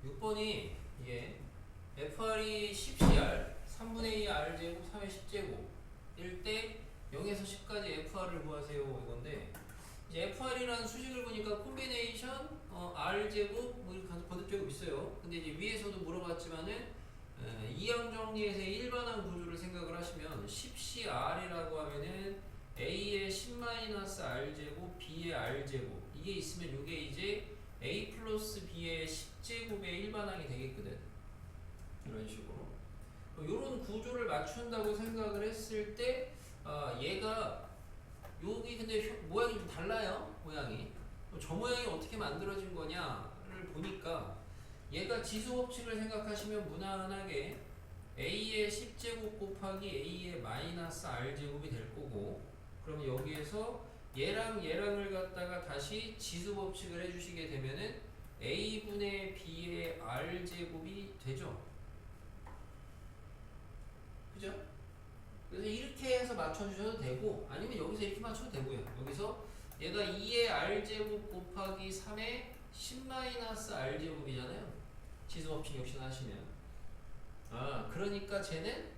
6번이 이게 FR이 10CR 3분의 2 R제곱 3의 10제곱 일 때 0에서 10까지 FR을 구하세요 이건데, 이제 FR이라는 수식을 보니까 콤비네이션 R제곱 뭐 이렇게 거듭제곱 있어요. 근데 이제 위에서도 물어봤지만은 이항 정리에서의 일반항 구조를 생각을 하시면 10CR이라고 하면은 A의 10-R제곱 B의 R제곱 이게 있으면 이게 이제 A 플러스 B의 10제곱의 일반항이 되겠거든. 이런 식으로 이런 구조를 맞춘다고 생각을 했을 때 얘가 여기 근데 모양이 좀 달라요. 모양이 저 모양이 어떻게 만들어진 거냐를 보니까 얘가 지수법칙을 생각하시면 무난하게 A의 10제곱 곱하기 A의 마이너스 R제곱이 될 거고, 그러면 여기에서 얘랑 얘랑을 갖다가 다시 지수법칙을 해주시게 되면은 A분의 B의 R제곱이 되죠. 그죠? 그래서 이렇게 해서 맞춰주셔도 되고, 아니면 여기서 이렇게 맞춰도 되고요. 여기서 얘가 2의 R제곱 곱하기 3의 10-R제곱이잖아요. 지수법칙 역시 하시면. 그러니까 쟤는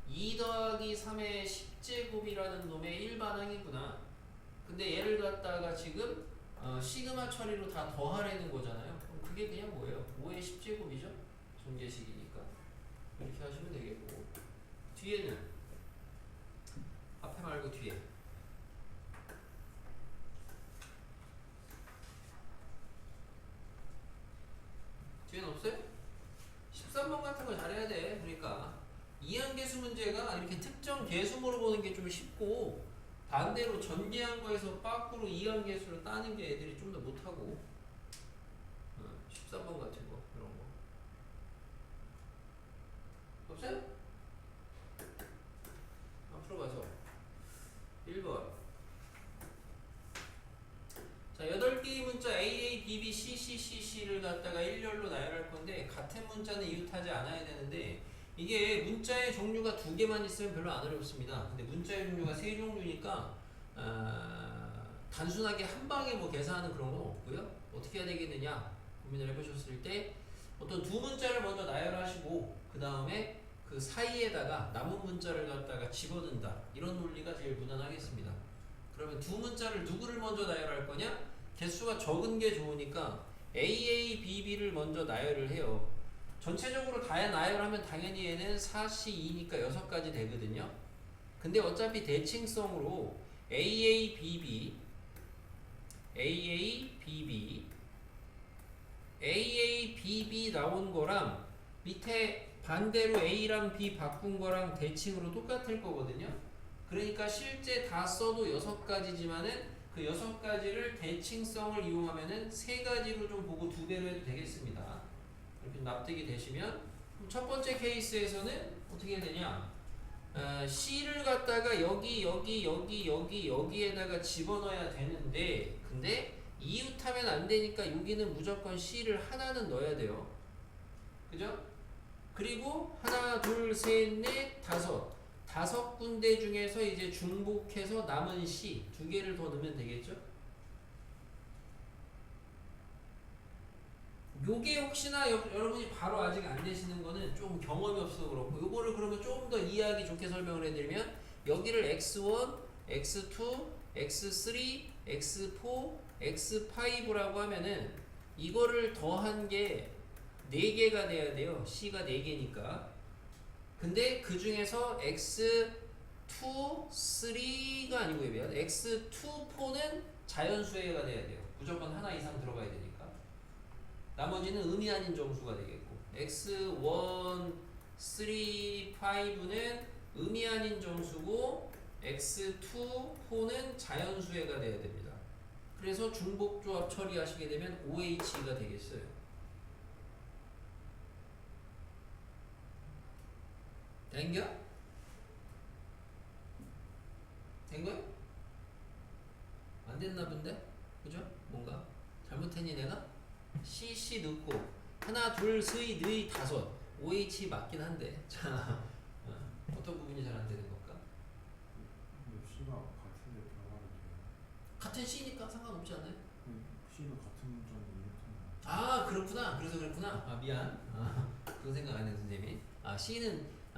2 더하기 3의 10제곱이라는 놈의 일반항이구나. 근데 얘를 갖다가 지금 시그마 처리로 다 더하라는 거잖아요. 그럼 그게 그냥 뭐예요? 5의 10제곱이죠? 전개식이니까. 이렇게 하시면 되겠고, 뒤에는 앞에 말고 뒤에 뒤에는 없어요? 13번 같은 거 잘해야 돼. 그러니까 이항계수 문제가 이렇게 특정 계수모로 보는 게 좀 쉽고, 반대로 전개한 거에서 빠꾸로 이항계수를 따는 게 애들이 좀 더 못하고. 13번 같은 거 이런 거 없어요? 앞으로 가서 1번. 자, 8개의 문자 AA, BB, CC, CC를 갖다가 일렬로 나열할 건데, 같은 문자는 이웃하지 않아야 되는데, 이게 문자의 종류가 2개만 있으면 별로 안 어렵습니다. 근데 문자의 종류가 3종류니까 단순하게 한 방에 뭐 계산하는 그런 건 없고요. 어떻게 해야 되겠느냐 고민을 해보셨을 때 어떤 두 문자를 먼저 나열하시고 그 다음에 그 사이에다가 남은 문자를 갖다가 집어넣는다, 이런 논리가 제일 무난하겠습니다. 그러면 두 문자를 누구를 먼저 나열할 거냐? 개수가 적은 게 좋으니까 AA, BB를 먼저 나열을 해요. 전체적으로 다 나열하면 당연히 얘는 4C2니까 6가지 되거든요. 근데 어차피 대칭성으로 AA, BB, AA, BB, AA, BB 나온 거랑 밑에 반대로 A랑 B 바꾼 거랑 대칭으로 똑같을 거거든요. 그러니까 실제 다 써도 6가지지만은 그 6가지를 대칭성을 이용하면은 3가지로 좀 보고 2배로 해도 되겠습니다. 이렇게 납득이 되시면, 첫 번째 케이스에서는 어떻게 되냐? C를 갖다가 여기에다가 집어넣어야 되는데, 근데 이웃하면 안 되니까 여기는 무조건 C를 하나는 넣어야 돼요. 그죠? 그리고 하나, 둘, 셋, 넷, 다섯 군데 중에서 이제 중복해서 남은 C 2개를 더 넣으면 되겠죠? 요게 혹시나 여러분이 바로 아직 안 되시는 거는 좀 경험이 없어서 그렇고, 요거를 그러면 좀 더 이해하기 좋게 설명을 해드리면, 여기를 x1, x2, x3, x4, x5라고 하면은 이거를 더한 게 4개가 돼야 돼요. C가 4개니까. 근데 그 중에서 x2, 3가 아니고 왜요? x2, 4는 자연수가 돼야 돼요. 무조건 하나 이상 들어가야 되니까. 나머지는 의미 아닌 정수가 되겠고, x1, 3, 5는 의미 아닌 정수고, x2, 4는 자연수가 돼야 됩니다. 그래서 중복조합 처리하시게 되면 OH가 되겠어요. 된겨? 된 거야? 안 됐나 본데? 그죠? 뭔가 잘못했니 내가? CC 넣고 하나, 둘, 셋, 넷, 다섯 OH 맞긴 한데, 자 어떤 부분이 잘 안 되는 걸까? C가 같은 데 들어가면 돼요. 같은 C니까 상관없지 않아요? C는 같은 문자는 이렇잖아요. 아 그렇구나. 그래서 그렇구나. 아 미안. 그거 생각 안 해 선생님이.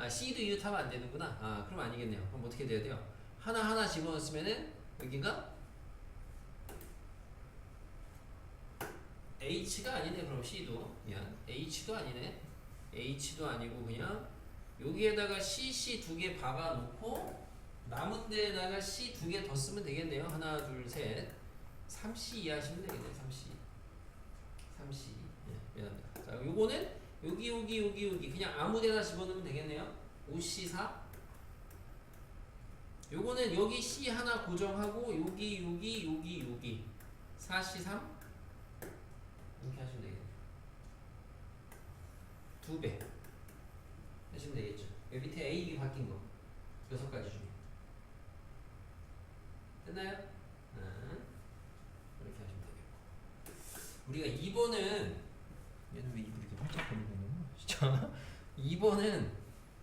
C도 U 타면 안 되는구나. 그럼 아니겠네요. 그럼 어떻게 돼야 돼요? 하나 집어넣었으면은 여기가 H가 아니네. 그럼 C도 미안. H도 아니네. H도 아니고 그냥 여기에다가 CC 두 개 박아놓고 남은 데에다가 C 두 개 더 쓰면 되겠네요. 하나 둘 셋 3C 이해하시면 되겠네요. 3C 미안합니다. 자 요거는 여기 그냥 아무데나 집어넣으면 되겠네요. 5C4 요거는 여기 C 하나 고정하고 여기 4C3 이렇게 하시면 되겠네요. 2배 하시면 되겠죠. 여기 밑에 A, B 바뀐 거 6가지 중에 됐나요? 이렇게 하시면 되겠고 우리가 2번은 얘는 왜 입을 이렇게 활짝 벌리고 있는 거야? 진짜 2번은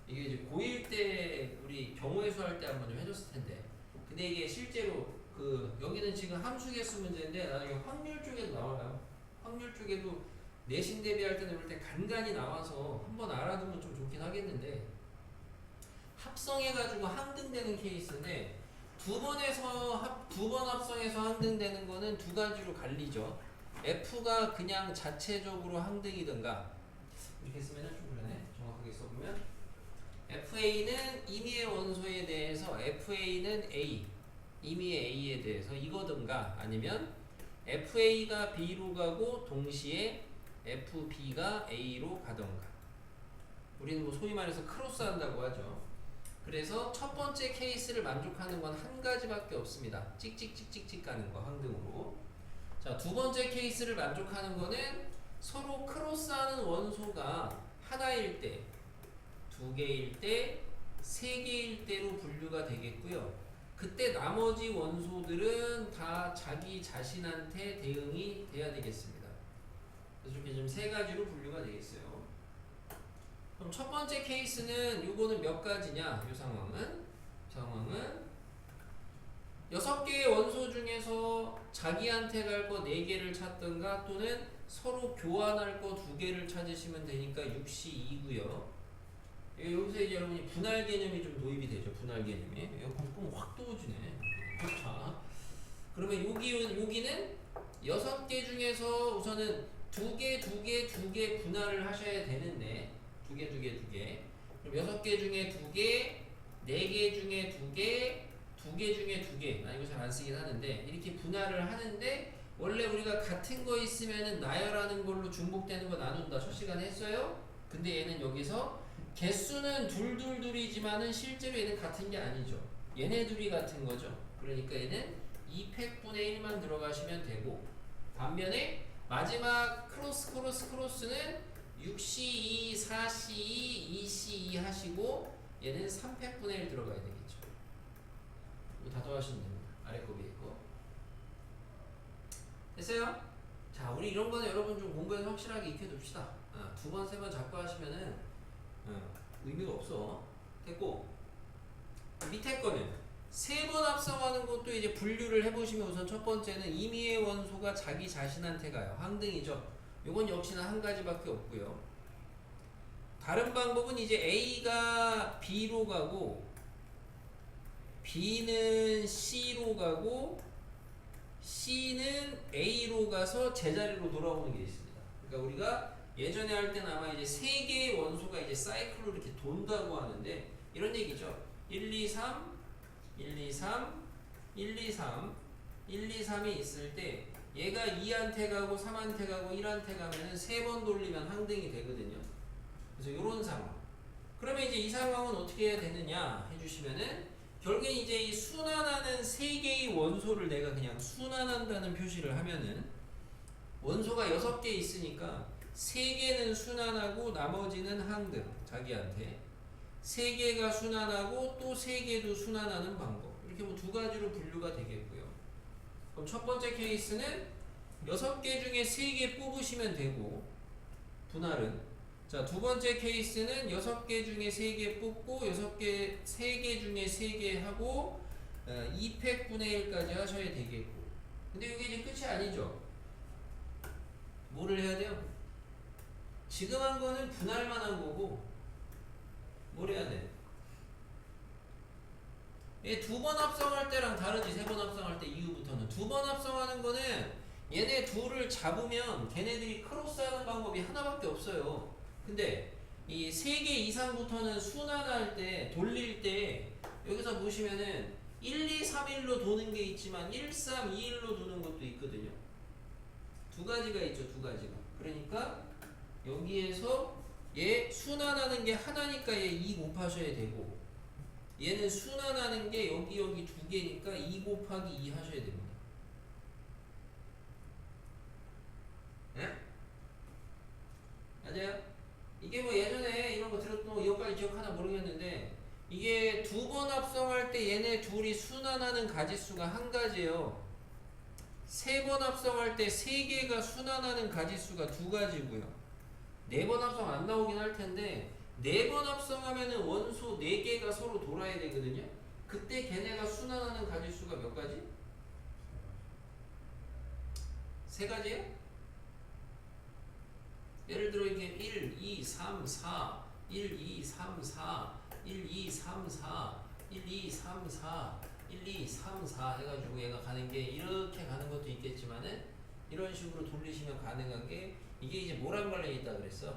이게 이제 고1 때 우리 경우의 수 할 때 한번 좀 해줬을 텐데 근데 이게 실제로 그 여기는 지금 함수 개수 문제인데 나중에 확률 쪽에도 나와요. 확률 쪽에도 내신 대비할 때는 그럴 때 간간히 나와서 한번 알아두면 좀 좋긴 하겠는데 합성해가지고 항등되는 케이스인데 두 번 합성해서 항등되는 거는 두 가지로 갈리죠. F가 그냥 자체적으로 항등이든가 이렇게 쓰면은 좀 그러네. 정확하게 써보면 FA는 임의의 원소에 대해서 FA는 A 임의의 A에 대해서 이거든가 아니면 FA가 B로 가고 동시에 FB가 A로 가던가 우리는 뭐 소위 말해서 크로스 한다고 하죠. 그래서 첫 번째 케이스를 만족하는 건 한 가지밖에 없습니다. 찍찍찍찍찍 가는 거 항등으로. 자, 두 번째 케이스를 만족하는 거는 서로 크로스하는 원소가 하나일 때, 두 개일 때, 세 개일 때로 분류가 되겠고요. 그때 나머지 원소들은 다 자기 자신한테 대응이 돼야 되겠습니다. 그래서 이렇게 좀 세 가지로 분류가 되겠어요. 그럼 첫 번째 케이스는 요거는 몇 가지냐? 이 상황은 6개의 원소 중에서 자기한테 갈 거 4개를 찾든가 또는 서로 교환할 거 2개를 찾으시면 되니까 6C2고요. 여기서 이제 여러분이 분할 개념이 좀 도입이 되죠. 분할 개념이. 뽕 확 도와주네. 자, 그러면 여기는 6개 중에서 우선은 2개 분할을 하셔야 되는데 2개. 그럼 6개 중에 2개, 4개 중에 2개, 2개 중에 2개. 나 이거 잘 안 쓰긴 하는데 이렇게 분할을 하는데 원래 우리가 같은 거 있으면은 나열하는 걸로 중복되는 거 나눈다. 첫 시간에 했어요. 근데 얘는 여기서 개수는 둘이지만은 실제로 얘는 같은 게 아니죠. 얘네 둘이 같은 거죠. 그러니까 얘는 2팩분의 1만 들어가시면 되고 반면에 마지막 크로스는 6C2, 4C2, 2C2 하시고 얘는 3팩분의 1 들어가야 되겠죠. 이거 다 더하시면 됩니다. 아래 거 위에 거. 됐어요? 자, 우리 이런 거는 여러분 좀 공부해서 확실하게 익혀둡시다. 2번, 3번 자꾸 하시면은 의미가 없어. 됐고 밑에 거는 3번 합성하는 것도 이제 분류를 해보시면 우선 첫 번째는 임의의 원소가 자기 자신한테 가요. 항등이죠. 요건 역시나 한 가지밖에 없고요. 다른 방법은 이제 A가 B로 가고 B는 C로 가고 C는 A로 가서 제자리로 돌아오는 게 있습니다. 그러니까 우리가 예전에 할 때는 아마 이제 3개의 원소가 이제 사이클로 이렇게 돈다고 하는데 이런 얘기죠. 1, 2, 3, 1, 2, 3, 1, 2, 3, 1, 2, 3이 있을 때 얘가 2한테 가고 3한테 가고 1한테 가면은 3번 돌리면 항등이 되거든요. 그래서 이런 상황. 그러면 이제 이 상황은 어떻게 해야 되느냐 해주시면은 결국엔 이제 이 순환하는 3개의 원소를 내가 그냥 순환한다는 표시를 하면은 원소가 6개 있으니까 3개는 순환하고 나머지는 항등 자기한테 3개가 순환하고 또 3개도 순환하는 방법 이렇게 뭐 2가지로 분류가 되겠고요. 그럼 첫 번째 케이스는 6개 중에 3개 뽑으시면 되고 분할은 자, 두 번째 케이스는 6개 중에 3개 뽑고 3개 중에 3개 하고 2팩분의 1까지 하셔야 되겠고 근데 이게 이제 끝이 아니죠. 뭐를 해야 돼요? 지금 한 거는 분할만 한 거고 뭘 해야 돼? 얘 두 번 합성할 때랑 다르지. 세 번 합성할 때 이후부터는 두 번 합성하는 거는 얘네 둘을 잡으면 걔네들이 크로스하는 방법이 하나밖에 없어요. 근데 이 세 개 이상부터는 순환할 때 돌릴 때 여기서 보시면은 1, 2, 3, 1로 도는 게 있지만 1, 3, 2, 1로 도는 것도 있거든요. 두 가지가 있죠. 두 가지가. 그러니까 여기에서 얘 순환하는 게 하나니까 얘 2 곱하셔야 되고 얘는 순환하는 게 여기 두 개니까 2 곱하기 2 하셔야 됩니다. 네? 맞아요? 이게 뭐 예전에 이런 거 들었던 거 이거까지 기억하나 모르겠는데 이게 두 번 합성할 때 얘네 둘이 순환하는 가지수가 한 가지예요. 세 번 합성할 때 세 개가 순환하는 가지수가 두 가지고요. 네 번 합성 안 나오긴 할 텐데 네 번 합성하면은 원소 네 개가 서로 돌아야 되거든요. 그때 걔네가 순환하는 가지수가 몇 가지? 세 가지예요? 예를 들어 이게 1, 2, 3, 4, 1, 2, 3, 4, 1, 2, 3, 4, 1, 2, 3, 4, 1, 2, 3, 4 해가지고 얘가 가는 게 이렇게 가는 것도 있겠지만은 이런 식으로 돌리시면 가능한 게 이게 이제 뭐랑 관련이 있다 그랬어?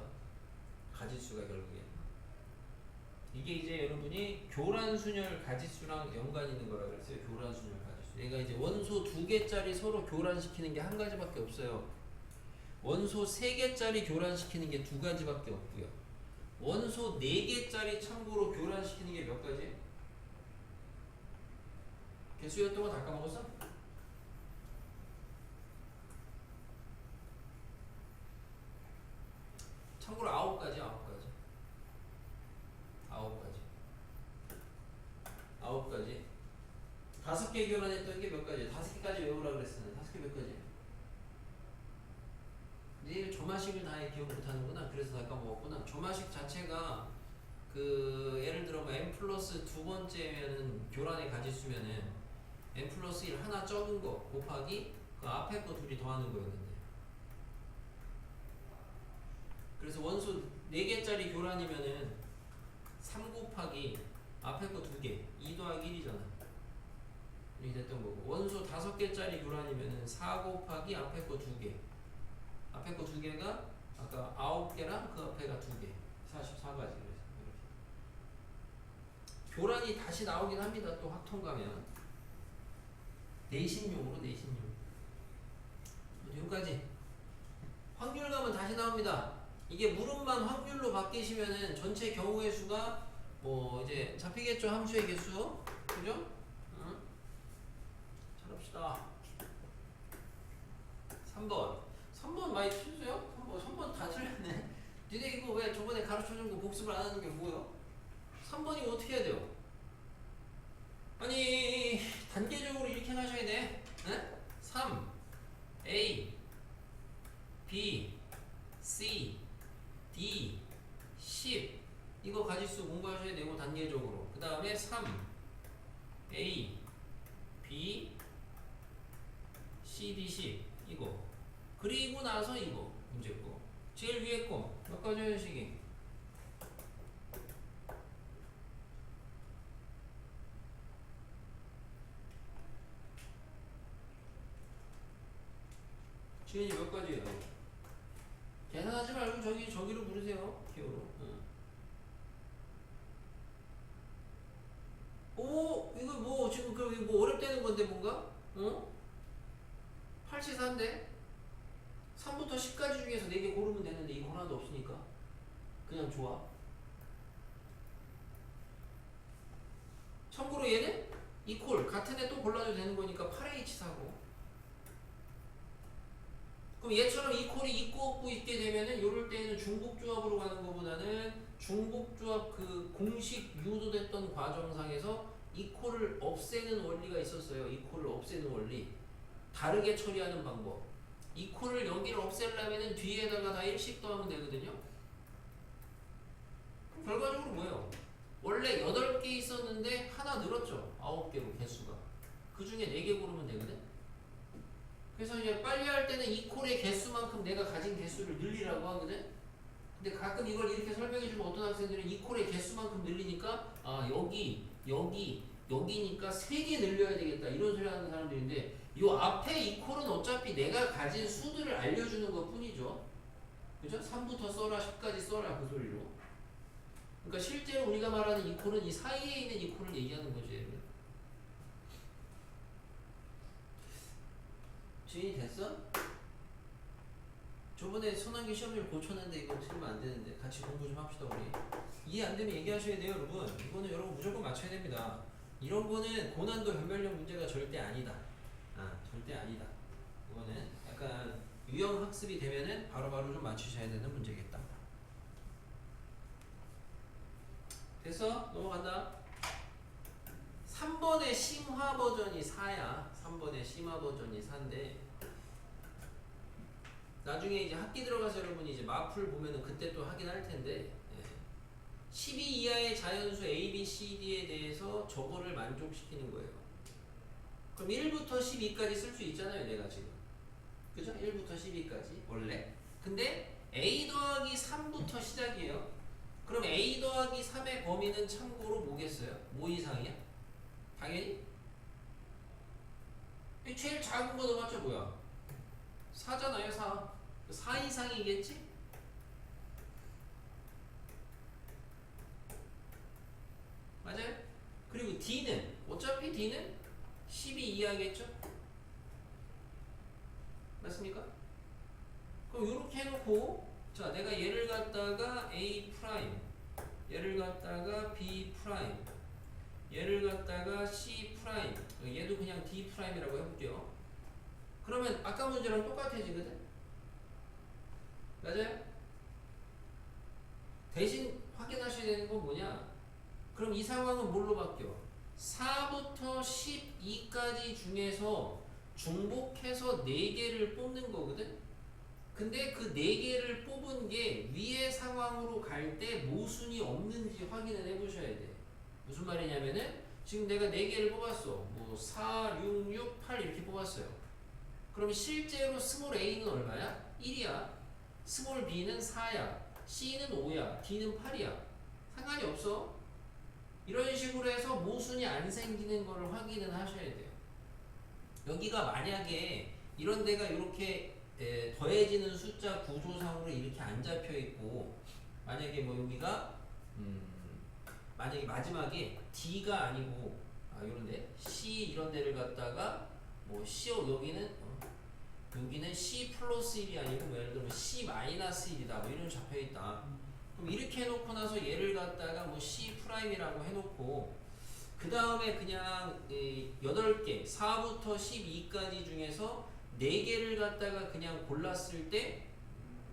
가지수가 결국에 이게 이제 여러분이 교란순열 가지수랑 연관이 있는 거라 그랬어요. 교란순열 가지수. 얘가 이제 원소 두 개짜리 서로 교란시키는 게 한 가지밖에 없어요. 원소 세 개짜리 교란시키는 게 두 가지밖에 없고요. 원소 네 개짜리 참고로 교란시키는 게 몇 가지? 개수였던 거 다 까먹었어? 참고로 9가지. 9가지. 5개 교란했던 게 몇 가지? 5개까지 외우라 그랬었는데 5개 몇 가지? 근데 조마식을 다 기억 못하는구나. 그래서 다 까먹었구나. 조마식 자체가 그 예를 들어 뭐 n 플러스 두 번째면은 교란의 가지수면은 n 플러스 1 하나 적은 거 곱하기 그 앞에 거 둘이 더하는 거였는데 그래서 원소 4개짜리 교란이면은 3 곱하기 앞에 거 2개 2 더하기 1이잖아. 이렇게 됐던 거고 원소 5개짜리 교란이면은 4 곱하기 앞에 거 2개 앞에 거 2개가 아까 9개랑 그 앞에가 2개 44가지. 그래서 이렇게 교란이 다시 나오긴 합니다. 또 학통 가면 내신용으로 여기까지 확률 가면 다시 나옵니다. 이게 무릎만 확률로 바뀌시면은 전체 경우의 수가 뭐 이제 잡히겠죠. 함수의 개수 그죠? 응? 잘합시다. 3번 많이 틀렸어요? 3번 다 틀렸네. 니네 이거 왜 저번에 가르쳐준 거 복습을 안 하는 게 뭐예요? 3번이 어떻게 해야 돼요? 아니 단계적으로 이렇게 하셔야 돼. 응? 3 A B C D 10 이거 가지수 공부하셔야 되고 단계적으로 그 다음에 3 A B C D 10 이거 그리고 나서 이거 문제 거 제일 위에 거 몇 가지 현식이 지은이 몇 가지예요? 계산하지 말고 저기로 부르세요. 기호로. 응. 오 이거 뭐 지금 그럼 뭐 어렵다는 건데 뭔가? 어? 874인데 3부터 10까지 중에서 4개 고르면 되는데 이거 하나도 없으니까 그냥 좋아. 참고로 얘는 이퀄 같은 애 또 골라도 되는 거니까 8H 사고 그럼 얘처럼 이퀄이 있고 없고 있게 되면은 요럴 때는 중복조합으로 가는 것보다는 중복조합 그 공식 유도됐던 과정상에서 이퀄을 없애는 원리가 있었어요. 이퀄을 없애는 원리 다르게 처리하는 방법 이퀄을 여기를 없애려면은 뒤에다가 다 1씩 더하면 되거든요. 그럼 결과적으로 뭐예요? 원래 8개 있었는데 하나 늘었죠. 9개로 개수가 그 중에 4개 고르면 되거든. 그래서 이제 빨리 할 때는 이 콜의 개수만큼 내가 가진 개수를 늘리라고 하거든. 근데 가끔 이걸 이렇게 설명해주면 어떤 학생들은 이 콜의 개수만큼 늘리니까 아 여기니까 3개 늘려야 되겠다 이런 소리 하는 사람들인데 요 앞에 이 콜은 어차피 내가 가진 수들을 알려주는 것 뿐이죠. 그죠? 3부터 써라 10까지 써라 그 소리로. 그러니까 실제로 우리가 말하는 이 콜은 이 사이에 있는 이 콜을 얘기하는 거죠. 얘는. 지인이 됐어? 저번에 손학규 시험을 고쳤는데 이거 틀리면 안 되는데 같이 공부 좀 합시다 우리. 이해 안 되면 얘기하셔야 돼요 여러분. 이거는 여러분 무조건 맞춰야 됩니다. 이런 거는 고난도 변별력 문제가 절대 아니다. 절대 아니다. 이거는 약간 유형 학습이 되면은 바로바로 좀 맞추셔야 되는 문제겠다. 됐어? 넘어간다. 3번의 심화 버전이 4야. 3번의 심화 버전이 4인데 나중에 이제 학기 들어가서 여러분이 이제 마풀 보면은 그때 또 하긴 할 텐데 12 이하의 자연수 A, B, C, D에 대해서 저거를 만족시키는 거예요. 그럼 1부터 12까지 쓸 수 있잖아요, 내가 지금. 그죠? 1부터 12까지 원래. 근데 A 더하기 3부터 시작이에요. 그럼 A 더하기 3의 범위는 참고로 뭐겠어요? 뭐 이상이야? 당연히 이 제일 작은 거 넣어봤자 뭐야? 4잖아요, 4. 4 이상이겠지? 맞아요? 그리고 D는 어차피 D는 12 이하겠죠? 맞습니까? 그럼 이렇게 해놓고 자 내가 얘를 갖다가 A 프라임 얘를 갖다가 B 프라임 얘를 갖다가 C 프라임 얘도 그냥 D 프라임이라고 해볼게요. 그러면 아까 문제랑 똑같아지거든? 맞아요? 대신 확인하셔야 되는 건 뭐냐? 그럼 이 상황은 뭘로 바뀌어? 4부터 12까지 중에서 중복해서 4개를 뽑는 거거든? 근데 그 4개를 뽑은 게 위의 상황으로 갈 때 모순이 없는지 확인을 해보셔야 돼. 무슨 말이냐면은 지금 내가 4개를 뽑았어. 뭐 4, 6, 6, 8 이렇게 뽑았어요. 그럼 실제로 스몰 a는 얼마야? 1이야. 스몰 b는 4야. c는 5야. d는 8이야. 상관이 없어. 이런 식으로 해서 모순이 안 생기는 걸 확인을 하셔야 돼요. 여기가 만약에 이런 데가 이렇게 더해지는 숫자 구조상으로 이렇게 안 잡혀 있고 만약에 뭐 여기가 만약에 마지막에 D가 아니고 이런데 C 이런 데를 갖다가 뭐 C 여기는 C 플러스 1이 아니고 뭐 예를 들면 C 마이너스 1이다 뭐 이런 잡혀 있다. 그럼 이렇게 해놓고 나서 얘를 갖다가 뭐 C 프라임이라고 해놓고 그 다음에 그냥 8개 4부터 12까지 중에서 4개를 갖다가 그냥 골랐을 때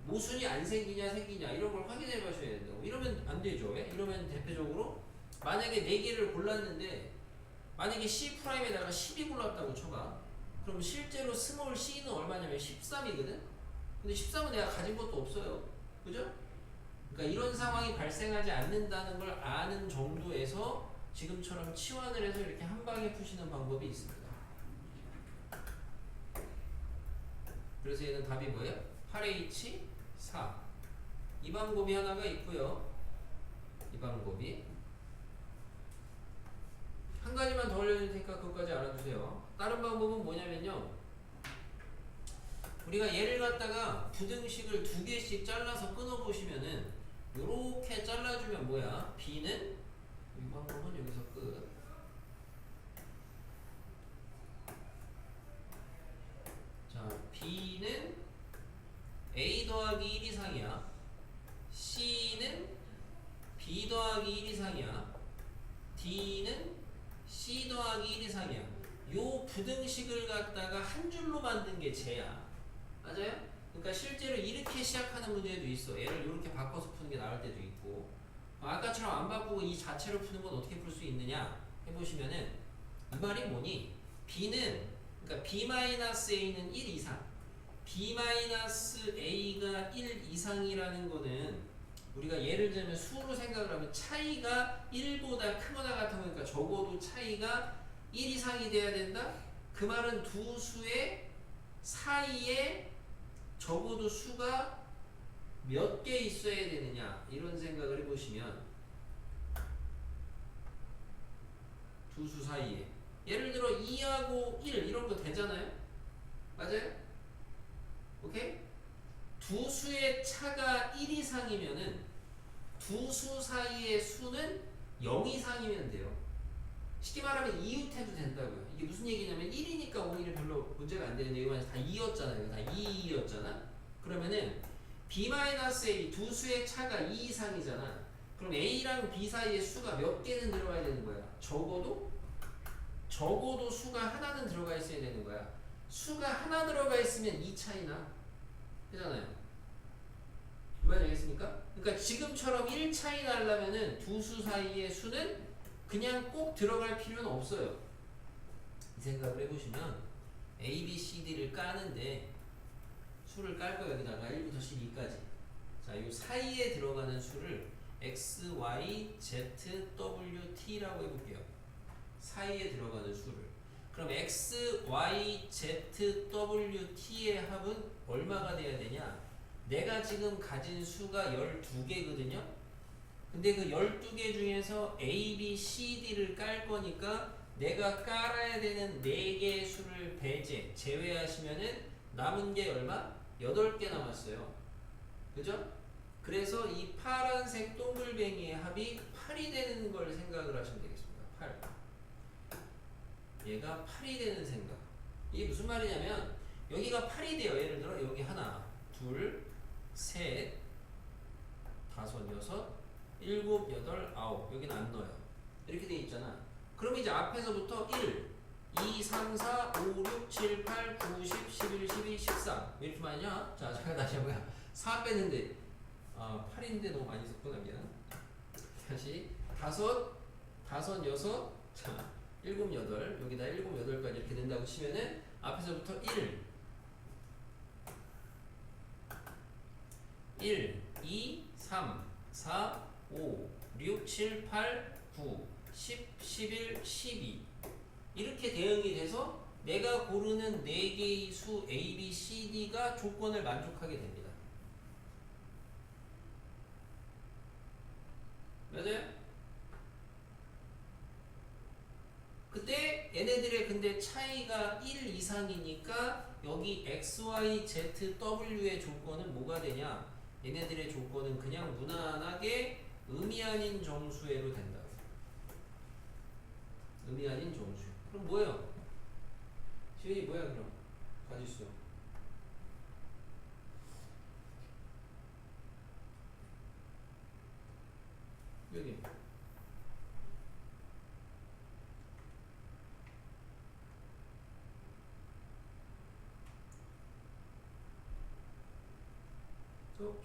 모순이 안 생기냐 생기냐 이런 걸 확인해 봐셔야 된다고. 이러면 안 되죠. 왜? 이러면 대표적으로 만약에 4개를 골랐는데 만약에 C 프라임에다가 10이 골랐다고 쳐봐. 그럼 실제로 스몰 C는 얼마냐면 13이거든? 근데 13은 내가 가진 것도 없어요. 그죠? 그러니까 이런 상황이 발생하지 않는다는 걸 아는 정도에서 지금처럼 치환을 해서 이렇게 한 방에 푸시는 방법이 있습니다. 그래서 얘는 답이 뭐예요? 8H 4. 이 방법이 하나가 있고요. 이 방법이 한 가지만 더 알려줄 테니까 그것까지 알아두세요. 다른 방법은 뭐냐면요. 우리가 얘를 갖다가 부등식을 2개씩 잘라서 끊어보시면은 요렇게 잘라주면 뭐야? B는 이 방법은 여기서 끝. 자, B는 A 더하기 1 이상이야. C는 B 더하기 1 이상이야. D는 C 더하기 1 이상이야. 요 부등식을 갖다가 한 줄로 만든 게 쟤야. 맞아요? 그러니까 실제로 이렇게 시작하는 문제도 있어. 얘를 이렇게 바꿔서 푸는 게 나을 때도 있고. 아까처럼 안 바꾸고 이 자체로 푸는 건 어떻게 풀 수 있느냐 해보시면은 이 말이 뭐니? B는 그러니까 B-A는 1 이상 B-A가 1 이상이라는 거는 우리가 예를 들면 수로 생각을 하면 차이가 1보다 크거나 같은 거니까 적어도 차이가 1 이상이 돼야 된다? 그 말은 두 수의 사이에 적어도 수가 몇 개 있어야 되느냐 이런 생각을 해보시면 두 수 사이에 예를 들어 2하고 1 이런 거 되잖아요? 맞아요? 오케이? 두 수의 차가 1 이상이면은 두 수 사이의 수는 0 이상이면 돼요. 쉽게 말하면 이웃해도 된다고요. 이게 무슨 얘기냐면 1이니까 오히려 별로 문제가 안 되는데 이거 다 2였잖아요. 다 2였잖아. 그러면은 B-A 두 수의 차가 2 이상이잖아. 그럼 A랑 B 사이의 수가 몇 개는 들어가야 되는 거야? 적어도 수가 하나는 들어가 있어야 되는 거야. 수가 하나 들어가 있으면 2 차이나 되잖아요. 이해가 되겠습니까? 그러니까 지금처럼 1 차이 나려면은 두 수 사이의 수는 그냥 꼭 들어갈 필요는 없어요. 이 생각을 해보시면 A, B, C, D를 까는데 수를 깔 거예요. 여기다가 1부터 12까지. 자, 이 사이에 들어가는 수를 X, Y, Z, W, T라고 해볼게요. 사이에 들어가는 수를. 그럼 X, Y, Z, W, T의 합은 얼마가 돼야 되냐? 내가 지금 가진 수가 12개거든요. 근데 그 12개 중에서 A, B, C, D를 깔 거니까 내가 깔아야 되는 4개의 수를 제외하시면은 남은 게 얼마? 8개 남았어요. 그죠? 그래서 이 파란색 동글뱅이의 합이 8이 되는 걸 생각을 하시면 되겠습니다. 8. 얘가 8이 되는 생각. 이게 무슨 말이냐면 여기가 8이 돼요. 예를 들어 여기 하나, 둘, 셋, 다섯, 여섯, 일곱, 여덟, 아홉. 여기는 안 넣어요. 이렇게 돼 있잖아. 그럼 이제 앞에서부터 1, 2, 3, 4, 5, 6, 7, 8, 9, 10, 11, 12, 13 이렇게 많이냐? 자, 잠깐 다시 해보자. 4 뺐는데 8인데 너무 많이 썼구나. 미안. 다시 다섯, 여섯, 자, 일곱, 여덟. 여기다 일곱, 여덟까지 이렇게 된다고 치면은 앞에서부터 1, 2, 3, 4, 5, 6, 7, 8, 9, 10, 11, 12 이렇게 대응이 돼서 내가 고르는 4개의 수 A, B, C, D가 조건을 만족하게 됩니다. 맞아요? 그때 얘네들의 근데 차이가 1 이상이니까 여기 X, Y, Z, W의 조건은 뭐가 되냐? 얘네들의 조건은 그냥 무난하게 의미 아닌 정수회로 된다. 의미 아닌 정수. 그럼 뭐예요? 시연이 뭐야 그럼? 가지수. 여기.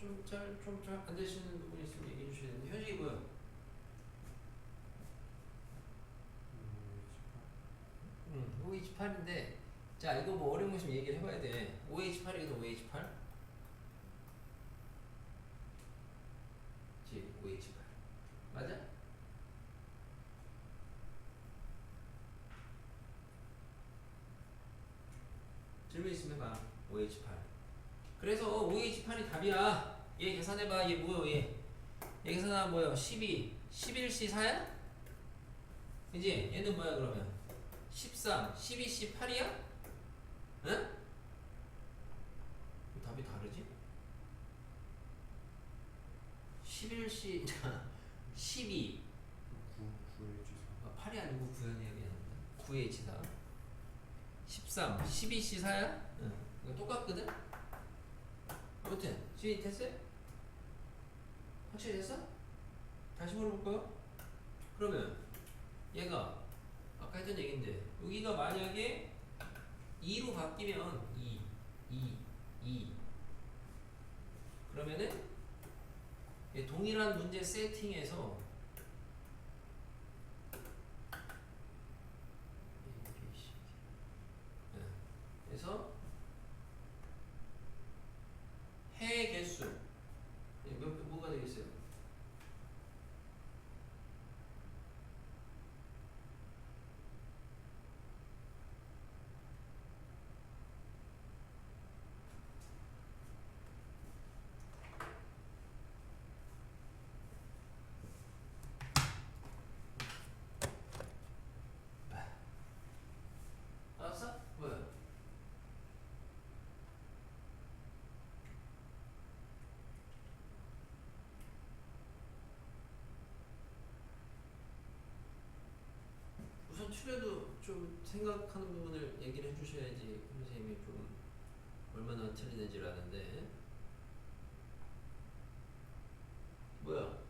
좀 잘 안 되시는 부분이 있으면 얘기해 주셔야 되는데 현식이 뭐야? 5H8인데 자 이거 뭐 어려운 거 있으면 얘기를 해봐야 돼. 5H8이거든 5H8 그치 5H8 맞아? 질문 있으면 해봐 5H8 그래서 5H8이 답이야. 얘 계산해봐. 얘 뭐야 얘 계산하면 뭐야 12 11C4야? 그지? 얘는 뭐야 그러면 13 12C8이야? 응? 답이 다르지? 11C 12 8이 아니고 9였네요. 미안합니다. 9H4 13 12C4야? 응. 이거 똑같거든? 아무튼 지금 됐어요? 확실히 됐어? 다시 물어볼까요? 그러면 얘가 아까 했던 얘기인데 여기가 만약에 2로 바뀌면 2 그러면은 동일한 문제 세팅에서 그래서 해 개수 뭐가 되겠어요? 생각하는 부분을 얘기를 해주셔야지 선생님이 좀 얼마나 틀리는지를 아는데. 뭐야?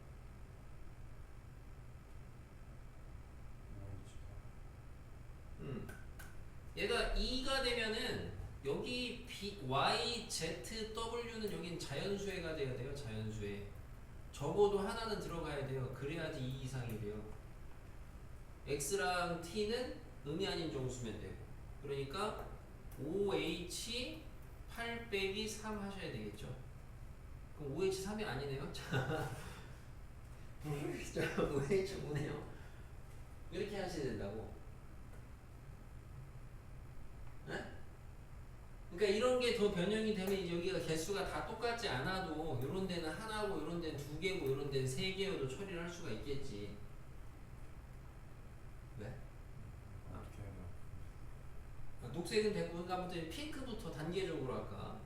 얘가 2가 되면은 여기 B, Y, Z, W는 여긴 자연수해가 돼야 돼요. 자연수해. 적어도 하나는 들어가야 돼요. 그래야지 2 이상이 돼요. X랑 T는 의미 아닌 정수면 되고. 그러니까 OH 8 빼기 3 하셔야 되겠죠. 그럼 OH 3이 아니네요. 자, OH 5네요. 이렇게 하셔야 된다고. 네? 그러니까 이런 게 더 변형이 되면 이제 여기가 개수가 다 똑같지 않아도 이런 데는 하나고 이런 데는 2개고 이런 데는 3개여도 처리를 할 수가 있겠지. 왜? 어떻게 해야 녹색은 됐고 그러니까 아무튼 핑크부터 단계적으로 할까?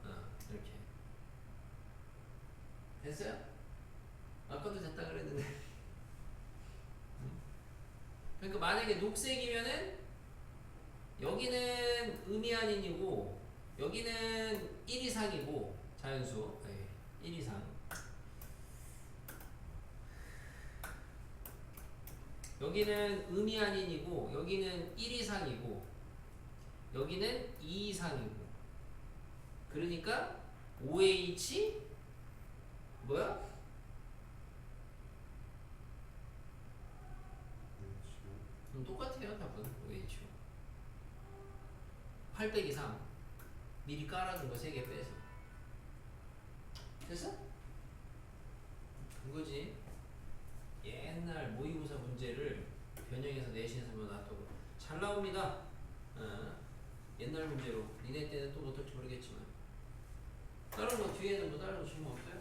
이렇게 됐어요? 아까도 됐다 그랬는데. 그러니까 만약에 녹색이면은 여기는 의미 아닌이고 여기는 1 이상이고 자연수 1 이상 여기는 의미 아닌이고 여기는 1 이상이고 여기는 2 이상이고 그러니까 OH 뭐야? 똑같아요 답은 OH 8 빼기 3 미리 깔아준 거 3개 빼서 됐어? 이거지. 옛날 모의고사 문제를 변형해서 내신에서 놨다고 잘 나옵니다. 옛날 문제로 니네 때는 또 어떨지 모르겠지만 다른 거 뒤에는 뭐 다른 거 질문 없어요?